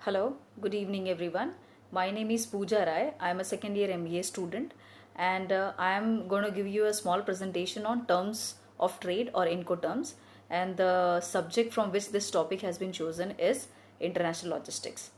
Hello, good evening everyone. My name is Pooja Rai. I am a second year MBA student and I am going to give you a small presentation on terms of trade or Incoterms, and the subject from which this topic has been chosen is international logistics.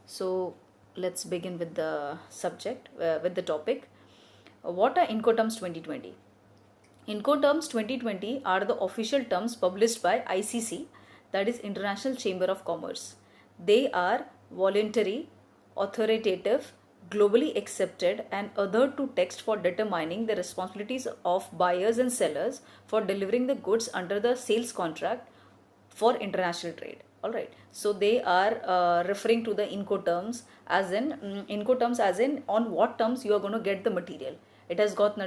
So let's begin with the subject, with the topic. What are Incoterms 2020? Incoterms 2020 are the official terms published by ICC, that is International Chamber of Commerce. They are voluntary, authoritative, globally accepted, and adhered to text for determining the responsibilities of buyers and sellers for delivering the goods under the sales contract for international trade. All right, so they are referring to the Incoterms as in Incoterms as in on what terms you are going to get the material. It has got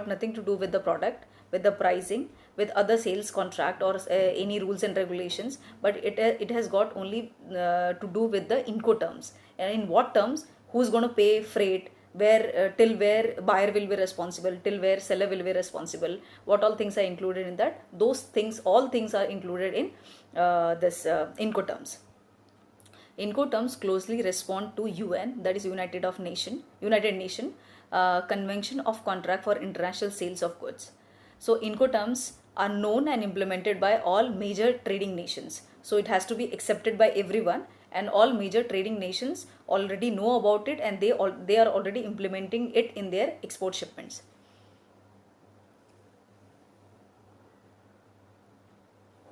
nothing to do with the product, with the pricing, with other sales contract or any rules and regulations, but it has got only to do with the Incoterms, and in what terms, who's going to pay freight, where till where buyer will be responsible, till where seller will be responsible, what all things are included in that. Those things, all things are included in this Incoterms. Incoterms closely respond to UN, that is United Nation Convention of Contract for International Sales of Goods. So Incoterms are known and implemented by all major trading nations. So it has to be accepted by everyone, and all major trading nations already know about it, and they are already implementing it in their export shipments.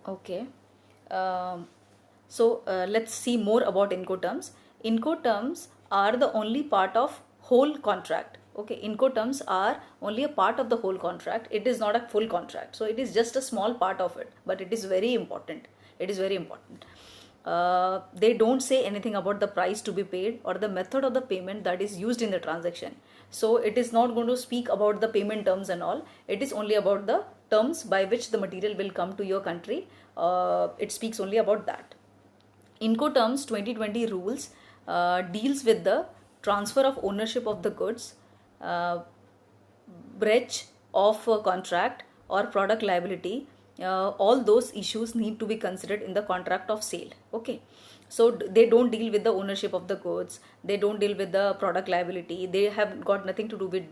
Okay. Um, let's see more about Incoterms. Incoterms are the only part of whole contract. Okay, Incoterms are only a part of the whole contract. It is not a full contract. So it is just a small part of it, but it is very important. It is very important. They don't say anything about the price to be paid or the method of the payment that is used in the transaction. So it is not going to speak about the payment terms and all. It is only about the terms by which the material will come to your country. It speaks only about that. Incoterms 2020 rules deals with the transfer of ownership of the goods, uh, breach of a contract or product liability. All those issues need to be considered in the contract of sale. Okay, so they don't deal with the ownership of the goods, they don't deal with the product liability, they have got nothing to do with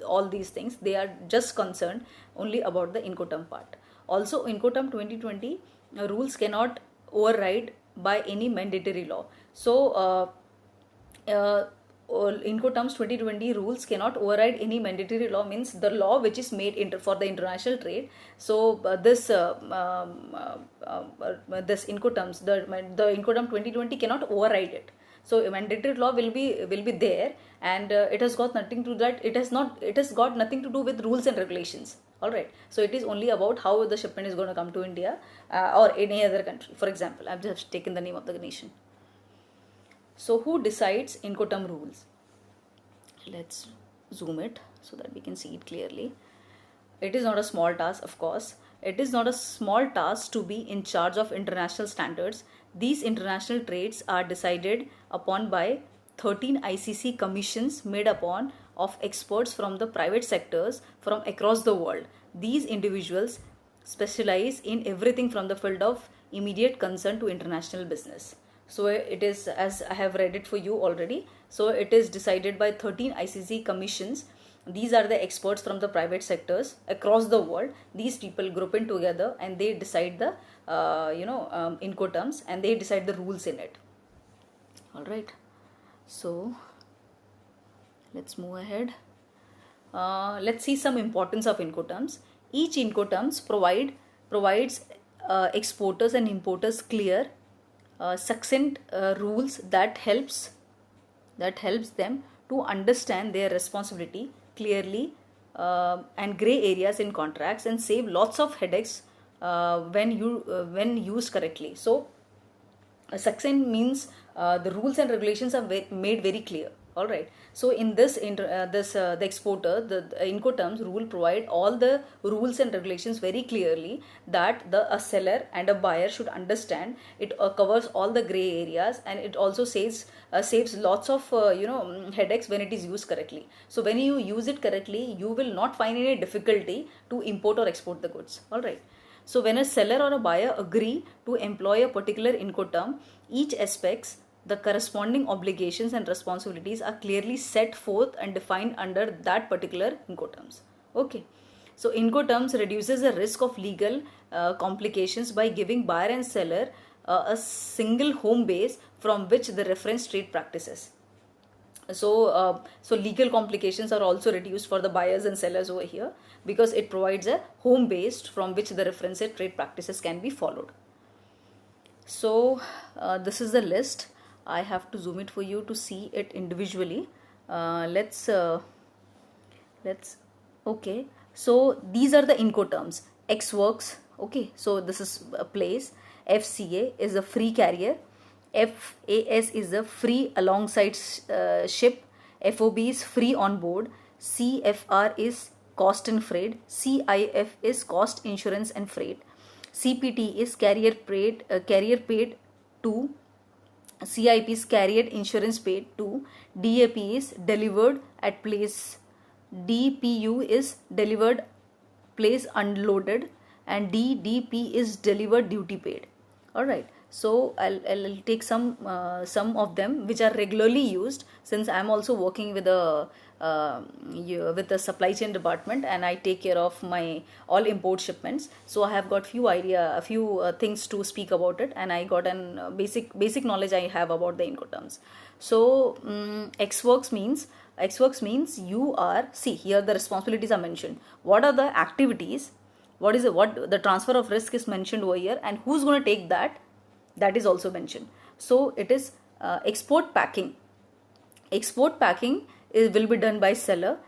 all these things. They are just concerned only about the Incoterm part. Also, Incoterm 2020 rules cannot override by any mandatory law. So uh, Incoterms 2020 rules cannot override any mandatory law, means the law which is made for the international trade. So this Incoterms, the Incoterm 2020 cannot override it. So a mandatory law will be there, and it has got nothing to that. It has got nothing to do with rules and regulations. All right. So it is only about how the shipment is going to come to India or any other country. For example, I've just taken the name of the nation. So who decides Incoterm rules? Let's zoom it so that we can see it clearly. It is not a small task, of course. It is not a small task to be in charge of international standards. These international trades are decided upon by 13 ICC commissions made upon of experts from the private sectors from across the world. These individuals specialize in everything from the field of immediate concern to international business. So it is, as I have read it for you already, so it is decided by 13 ICC commissions. These are the experts from the private sectors across the world. These people group in together and they decide the Incoterms, and they decide the rules in it. All right, so let's move ahead. Let's see some importance of Incoterms. Each Incoterms provides exporters and importers clear, succinct rules that helps them to understand their responsibility clearly, and gray areas in contracts, and save lots of headaches when used correctly. So succinct means the rules and regulations are made very clear. All right, so in the exporter, the Incoterms rule provide all the rules and regulations very clearly, that a seller and a buyer should understand. It covers all the gray areas, and it also saves lots of headaches when it is used correctly. So when you use it correctly, you will not find any difficulty to import or export the goods. All right. So when a seller or a buyer agree to employ a particular Incoterm, each aspects the corresponding obligations and responsibilities are clearly set forth and defined under that particular Incoterms. Okay. So Incoterms reduces the risk of legal complications by giving buyer and seller a single home base from which the reference trade practices. So legal complications are also reduced for the buyers and sellers over here, because it provides a home base from which the reference trade practices can be followed. So this is the list. I have to zoom it for you to see it individually. Let's okay. So these are the Incoterms. Ex Works. Okay. So this is a place. FCA is a free carrier. FAS is a free alongside ship. FOB is free on board. CFR is cost and freight. CIF is cost, insurance and freight. CPT is carrier paid to. CIP is carrier insurance paid to. DAP is delivered at place. DPU is delivered place unloaded, and DDP is delivered duty paid. All right. So I'll take some of them which are regularly used, since I'm also working with the supply chain department, and I take care of my all import shipments. So I have got a few things to speak about it, and I got an basic knowledge I have about the Incoterms. So Ex Works means you are, see here the responsibilities are mentioned. What are the activities? What the transfer of risk is mentioned over here, and who's going to take that? That is also mentioned. So it is export packing. Export packing will be done by seller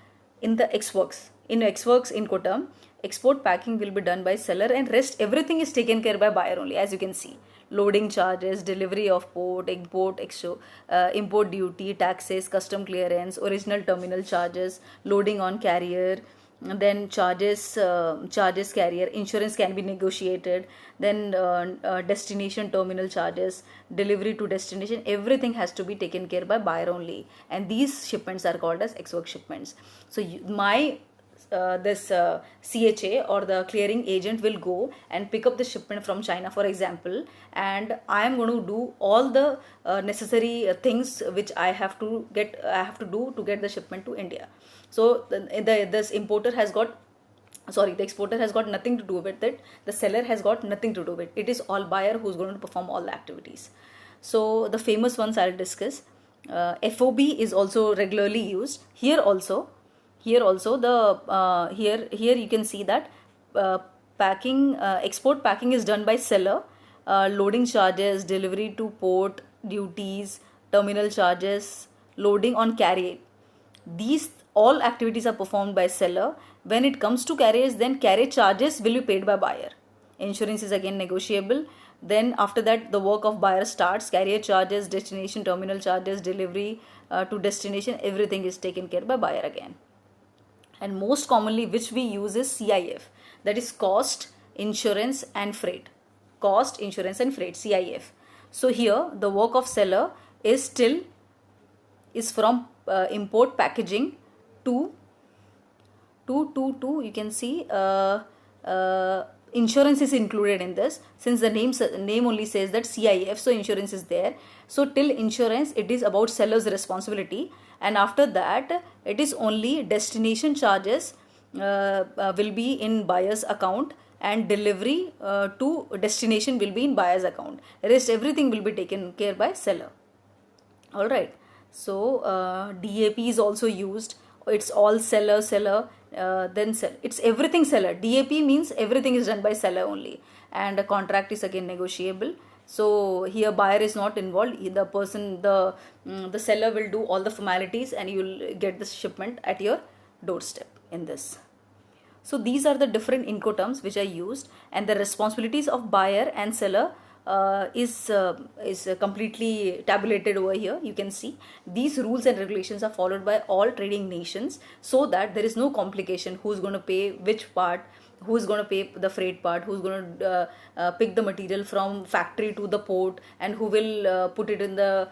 in the Ex Works. In Ex Works Incoterm, export packing will be done by seller, and rest everything is taken care by buyer only, as you can see. Loading charges, delivery of port, import duty, taxes, custom clearance, original terminal charges, loading on carrier, then charges carrier, insurance can be negotiated, then destination terminal charges, delivery to destination, everything has to be taken care by buyer only, and these shipments are called as Ex Works shipments. So this CHA or the clearing agent will go and pick up the shipment from China, for example, and I am going to do all the necessary things which I have to do to get the shipment to India. So this importer has got, the exporter has got nothing to do with it. The seller has got nothing to do with it. It is all buyer who's going to perform all the activities. So the famous ones I'll discuss. FOB is also regularly used. Here also the here you can see that export packing is done by seller. Loading charges, delivery to port, duties, terminal charges, loading on carrier. These all activities are performed by seller. When it comes to carriers, then carriage charges will be paid by buyer. Insurance is again negotiable. Then after that the work of buyer starts. Carrier charges, destination terminal charges, delivery to destination, everything is taken care by buyer again. And most commonly which we use is CIF, that is cost, insurance and freight. Cost, insurance and freight, CIF. So here the work of seller is from import packaging to you can see insurance is included in this, since the name only says that CIF, so insurance is there. So till insurance it is about seller's responsibility, and after that it is only destination charges will be in buyer's account, and delivery to destination will be in buyer's account. Rest everything will be taken care by seller. All right. So DAP is also used. It's all seller, then seller. It's everything seller. DAP means everything is done by seller only, and a contract is again negotiable. So here buyer is not involved. The seller will do all the formalities, and you will get the shipment at your doorstep in this. So these are the different Incoterms which are used, and the responsibilities of buyer and seller is completely tabulated over here. You can see these rules and regulations are followed by all trading nations, so that there is no complication who's going to pay which part, who's going to pay the freight part, who's going to pick the material from factory to the port, and who will put it in the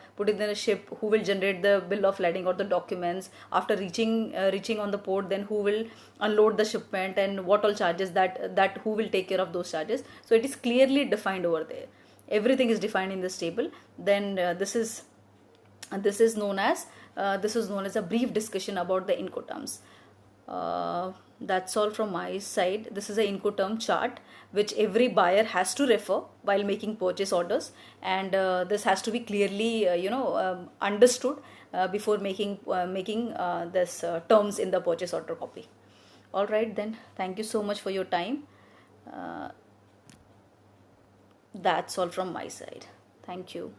ship, who will generate the bill of lading or the documents after reaching on the port, then who will unload the shipment, and what all charges that who will take care of those charges. So it is clearly defined over there. Everything is defined in this table. Then this is And this is known as a brief discussion about the Incoterms. That's all from my side. This is a Incoterm chart which every buyer has to refer while making purchase orders, and this has to be clearly understood before making this terms in the purchase order copy. All right, then, thank you so much for your time. That's all from my side. Thank you.